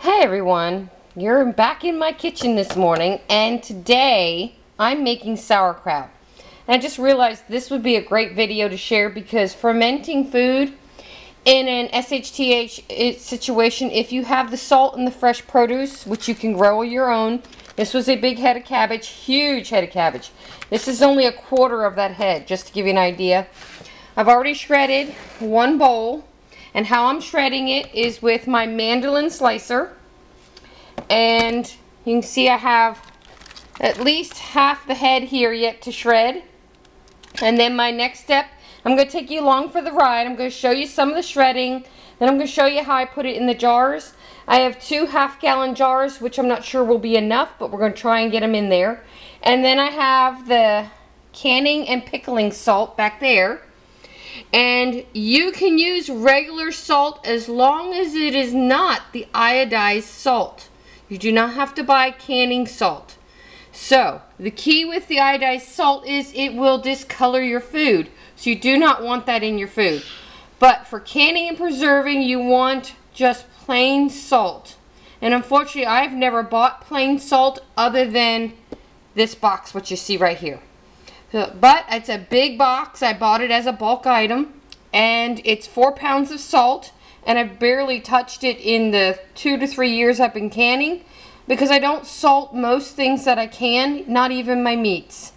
Hey everyone, you're back in my kitchen this morning, and today I'm making sauerkraut. And I just realized this would be a great video to share because fermenting food in an SHTF situation, if you have the salt and the fresh produce, which you can grow your own. This was a big head of cabbage, huge head of cabbage. This is only a quarter of that head, just to give you an idea. I've already shredded one bowl. And how I'm shredding it is with my mandolin slicer. And you can see I have at least half the head here yet to shred. And then my next step, I'm going to take you along for the ride. I'm going to show you some of the shredding. Then I'm going to show you how I put it in the jars. I have 2 half-gallon jars, which I'm not sure will be enough, but we're going to try and get them in there. And then I have the canning and pickling salt back there. And you can use regular salt as long as it is not the iodized salt. You do not have to buy canning salt. So, the key with the iodized salt is it will discolor your food. So you do not want that in your food. But for canning and preserving, you want just plain salt. And unfortunately, I've never bought plain salt other than this box, which you see right here. But it's a big box. I bought it as a bulk item, and it's 4 pounds of salt, and I've barely touched it in the 2 to 3 years I've been canning because I don't salt most things that I can, not even my meats.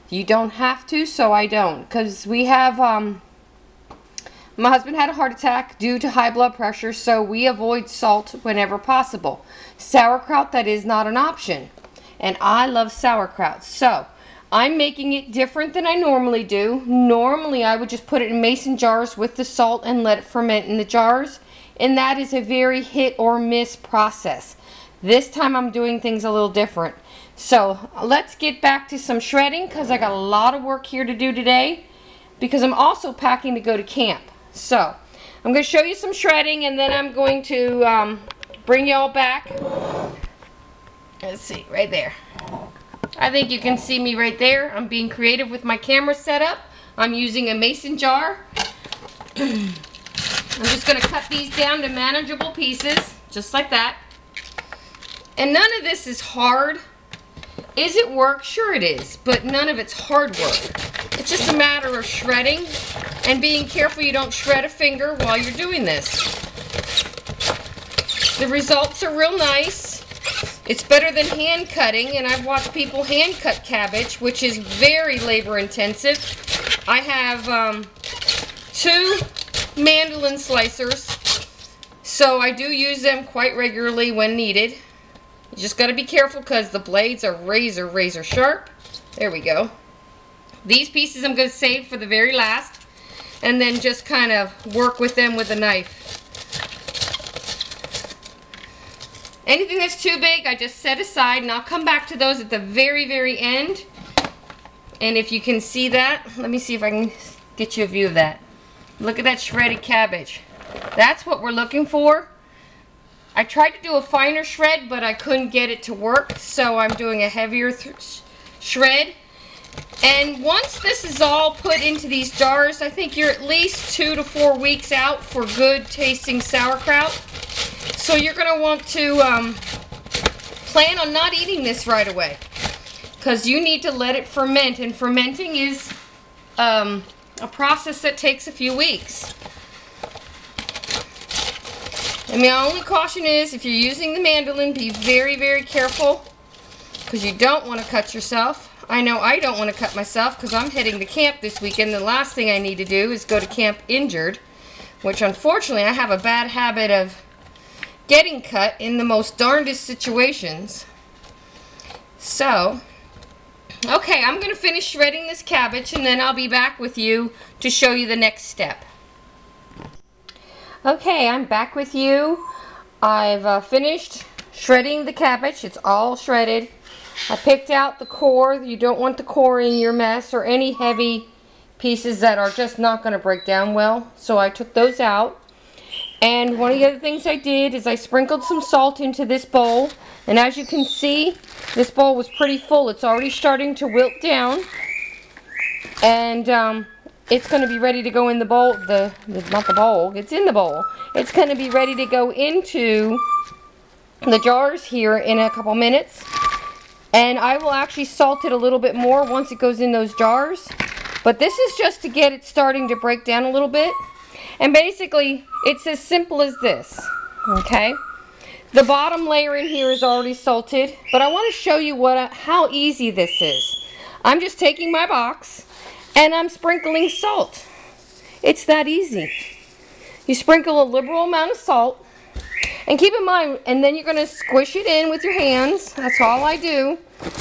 You don't have to, so I don't, because we have my husband had a heart attack due to high blood pressure, so we avoid salt whenever possible. Sauerkraut, that is not an option, and I love sauerkraut. So I'm making it different than I normally do. Normally I would just put it in mason jars with the salt and let it ferment in the jars. And that is a very hit or miss process. This time I'm doing things a little different. So let's get back to some shredding because I got a lot of work here to do today. Because I'm also packing to go to camp. So I'm going to show you some shredding and then I'm going to bring y'all back. Let's see, right there. I think you can see me right there. I'm being creative with my camera setup. I'm using a mason jar. I'm just going to cut these down to manageable pieces, just like that. And none of this is hard. Is it work? Sure it is, but none of it's hard work. It's just a matter of shredding and being careful you don't shred a finger while you're doing this. The results are real nice. It's better than hand cutting, and I've watched people hand cut cabbage, which is very labor intensive. I have 2 mandolin slicers, so I do use them quite regularly when needed. You just got to be careful because the blades are razor sharp. There we go. These pieces I'm going to save for the very last, and then just kind of work with them with a knife. Anything that's too big, I just set aside, and I'll come back to those at the very end. And if you can see that, let me see if I can get you a view of that. Look at that shredded cabbage. That's what we're looking for. I tried to do a finer shred, but I couldn't get it to work, so I'm doing a heavier shred. And once this is all put into these jars, I think you're at least 2 to 4 weeks out for good tasting sauerkraut. So you're going to want to plan on not eating this right away because you need to let it ferment, and fermenting is a process that takes a few weeks. And my only caution is if you're using the mandolin, be very careful because you don't want to cut yourself. I know I don't want to cut myself because I'm heading to camp this weekend. The last thing I need to do is go to camp injured, which unfortunately I have a bad habit of getting cut in the most darndest situations. So, okay, I'm going to finish shredding this cabbage and then I'll be back with you to show you the next step. Okay, I'm back with you. I've finished shredding the cabbage. It's all shredded. I picked out the core. You don't want the core in your mess or any heavy pieces that are just not going to break down well. So I took those out. And one of the other things I did is I sprinkled some salt into this bowl. And as you can see, this bowl was pretty full. It's already starting to wilt down. And it's going to be ready to go in the bowl. Not the bowl. It's in the bowl. It's going to be ready to go into the jars here in a couple minutes. And I will actually salt it a little bit more once it goes in those jars. But this is just to get it starting to break down a little bit. And basically, it's as simple as this, okay? The bottom layer in here is already salted, but I want to show you how easy this is. I'm just taking my box and I'm sprinkling salt. It's that easy. You sprinkle a liberal amount of salt, and keep in mind, and then you're going to squish it in with your hands. That's all I do.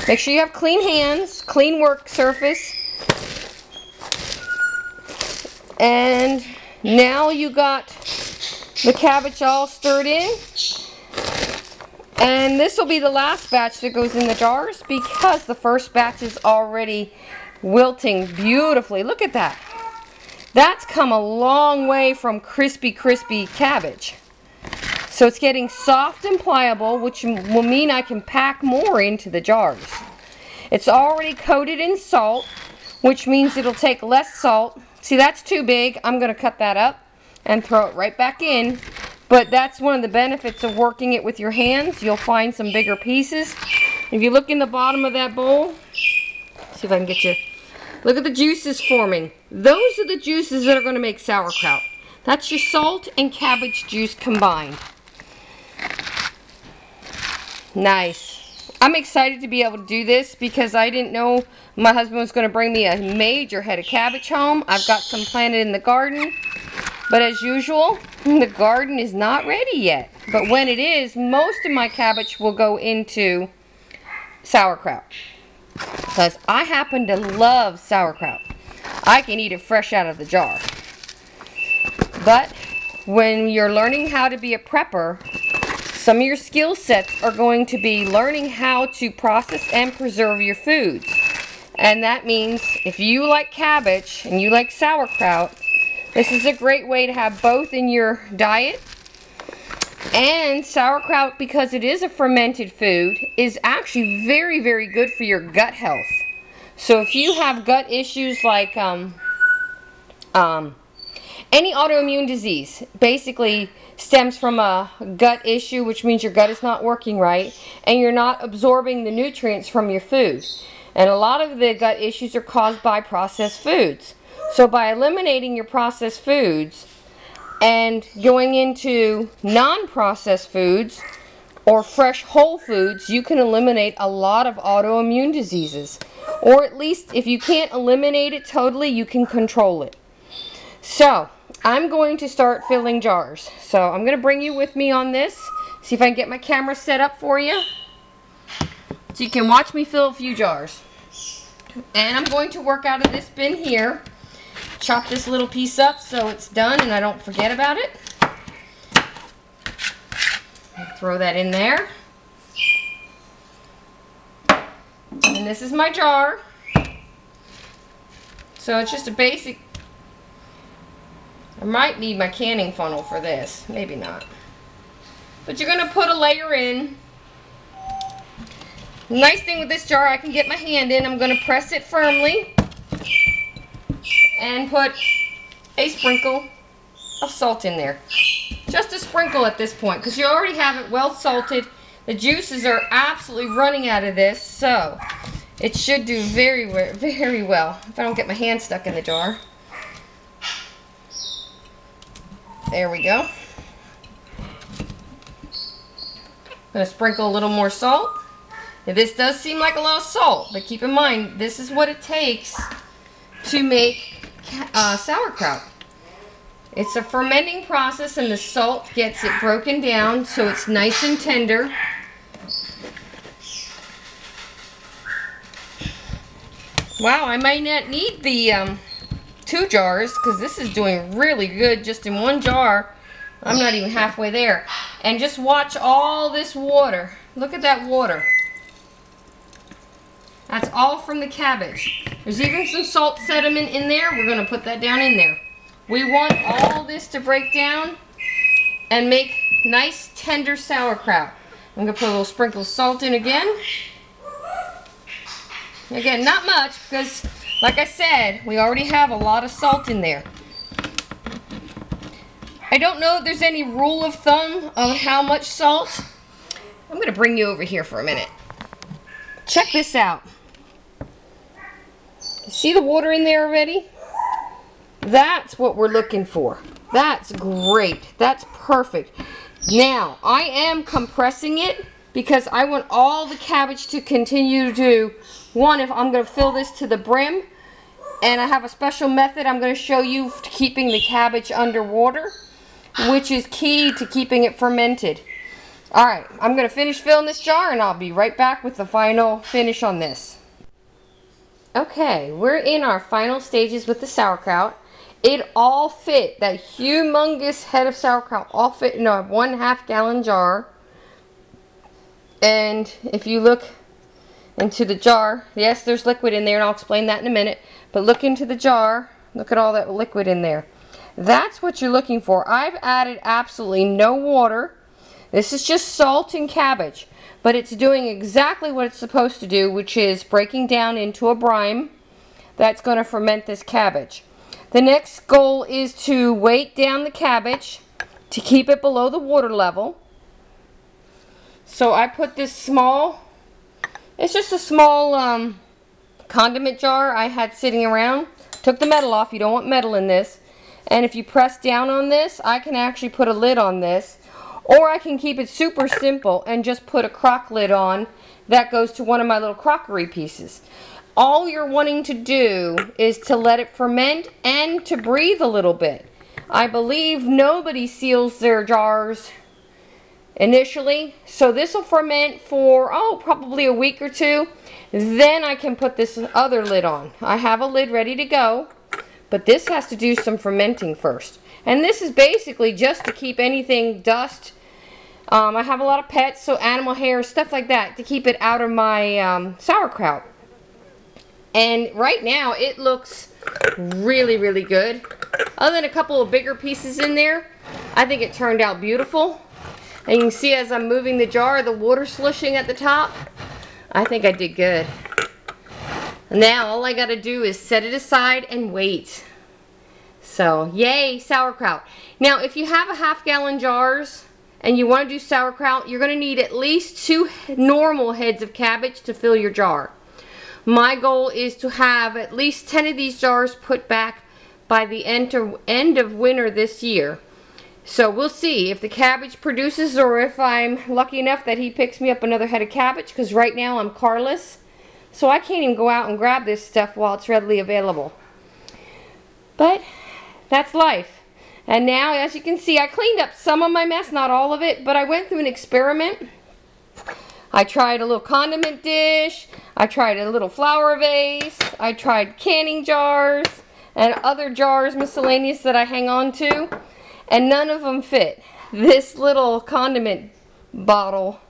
Make sure you have clean hands, clean work surface. And now you got the cabbage all stirred in. And this will be the last batch that goes in the jars because the first batch is already wilting beautifully. Look at that. That's come a long way from crispy cabbage. So it's getting soft and pliable, which will mean I can pack more into the jars. It's already coated in salt, which means it'll take less salt. See, that's too big. I'm going to cut that up and throw it right back in. But that's one of the benefits of working it with your hands. You'll find some bigger pieces. If you look in the bottom of that bowl, see if I can get you. Look at the juices forming. Those are the juices that are going to make sauerkraut. That's your salt and cabbage juice combined. Nice. I'm excited to be able to do this because I didn't know my husband was going to bring me a major head of cabbage home. I've got some planted in the garden. But as usual, the garden is not ready yet. But when it is, most of my cabbage will go into sauerkraut. Because I happen to love sauerkraut. I can eat it fresh out of the jar. But when you're learning how to be a prepper, some of your skill sets are going to be learning how to process and preserve your foods. And that means if you like cabbage and you like sauerkraut, this is a great way to have both in your diet. And sauerkraut, because it is a fermented food, is actually very, very good for your gut health. So if you have gut issues like any autoimmune disease, basically stems from a gut issue, which means your gut is not working right, and you're not absorbing the nutrients from your food. And a lot of the gut issues are caused by processed foods. So by eliminating your processed foods and going into non-processed foods or fresh whole foods, you can eliminate a lot of autoimmune diseases. Or at least if you can't eliminate it totally, you can control it. So I'm going to start filling jars. So I'm going to bring you with me on this. See if I can get my camera set up for you, so you can watch me fill a few jars. And I'm going to work out of this bin here. Chop this little piece up so it's done and I don't forget about it. Throw that in there. And this is my jar. So it's just a basic. I might need my canning funnel for this. Maybe not. But you're going to put a layer in. Nice thing with this jar, I can get my hand in. I'm going to press it firmly and put a sprinkle of salt in there. Just a sprinkle at this point, because you already have it well salted. The juices are absolutely running out of this, so it should do very, very well if I don't get my hand stuck in the jar. There we go. I'm going to sprinkle a little more salt. Now, this does seem like a lot of salt, but keep in mind, this is what it takes to make sauerkraut. It's a fermenting process, and the salt gets it broken down so it's nice and tender. Wow, I might not need the 2 jars because this is doing really good just in 1 jar. I'm not even halfway there. And just watch all this water. Look at that water. That's all from the cabbage. There's even some salt sediment in there. We're going to put that down in there. We want all this to break down and make nice tender sauerkraut. I'm going to put a little sprinkle of salt in again. Again, not much because, like I said, we already have a lot of salt in there. I don't know if there's any rule of thumb of how much salt. I'm going to bring you over here for a minute. Check this out. See the water in there already? That's what we're looking for. That's great. That's perfect. Now, I am compressing it because I want all the cabbage to continue to, if I'm going to fill this to the brim, and I have a special method I'm going to show you to keeping the cabbage underwater, which is key to keeping it fermented. Alright, I'm going to finish filling this jar and I'll be right back with the final finish on this. Okay, we're in our final stages with the sauerkraut. It all fit, that humongous head of sauerkraut all fit in a 1/2 gallon jar. And if you look into the jar, yes, there's liquid in there, and I'll explain that in a minute, but look into the jar, look at all that liquid in there. That's what you're looking for. I've added absolutely no water. This is just salt and cabbage, but it's doing exactly what it's supposed to do, which is breaking down into a brine that's going to ferment this cabbage. The next goal is to weight down the cabbage to keep it below the water level. So I put this small, it's just a small condiment jar I had sitting around. Took the metal off, you don't want metal in this. And if you press down on this, I can actually put a lid on this. Or I can keep it super simple and just put a crock lid on that goes to one of my little crockery pieces. All you're wanting to do is to let it ferment and to breathe a little bit. I believe nobody seals their jars initially, so this will ferment for probably a week or two. Then I can put this other lid on. I have a lid ready to go, but this has to do some fermenting first. And this is basically just to keep anything, dust. I have a lot of pets, so animal hair, stuff like that, to keep it out of my sauerkraut. And right now it looks really, really good. Other than a couple of bigger pieces in there, I think it turned out beautiful. And you can see as I'm moving the jar, the water slushing at the top. I think I did good. Now all I got to do is set it aside and wait. So yay, sauerkraut. Now if you have a 1/2 gallon jars and you want to do sauerkraut, you're going to need at least 2 normal heads of cabbage to fill your jar. My goal is to have at least 10 of these jars put back by the end of winter this year. So we'll see if the cabbage produces, or if I'm lucky enough that he picks me up another head of cabbage, because right now I'm carless. So I can't even go out and grab this stuff while it's readily available. But that's life. And now, as you can see, I cleaned up some of my mess, not all of it, but I went through an experiment. I tried a little condiment dish, I tried a little flour vase, I tried canning jars, and other jars, miscellaneous, that I hang on to, and none of them fit. This little condiment bottle,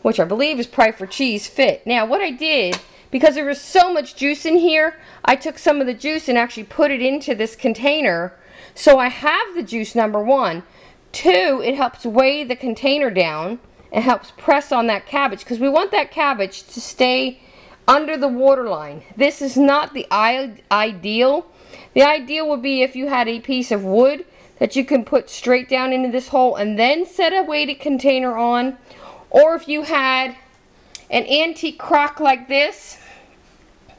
which I believe is probably for cheese, fit. Now what I did, because there was so much juice in here, I took some of the juice and actually put it into this container. So I have the juice, number 1. 2, it helps weigh the container down. It helps press on that cabbage, because we want that cabbage to stay under the water line. This is not the ideal. The ideal would be if you had a piece of wood that you can put straight down into this hole and then set a weighted container on. Or if you had an antique crock like this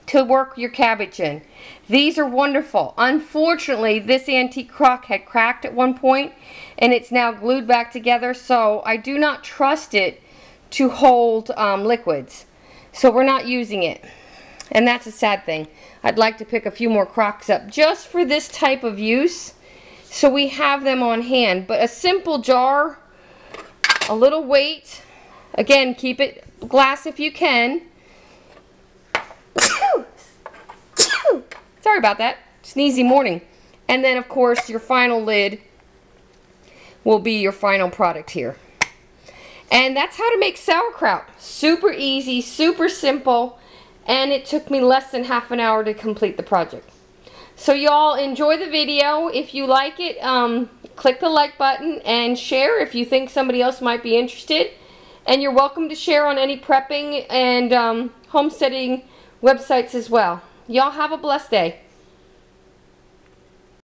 to work your cabbage in. These are wonderful. Unfortunately, this antique crock had cracked at one point and it's now glued back together, so I do not trust it to hold liquids. So we're not using it. And that's a sad thing. I'd like to pick a few more crocks up just for this type of use, so we have them on hand. But a simple jar, a little weight, again, keep it glass if you can. Sorry about that. Sneezy morning. And then of course your final lid will be your final product here. And that's how to make sauerkraut. Super easy, super simple, and it took me less than half an hour to complete the project. So y'all enjoy the video. If you like it, click the like button and share if you think somebody else might be interested. And you're welcome to share on any prepping and homesteading websites as well. Y'all have a blessed day.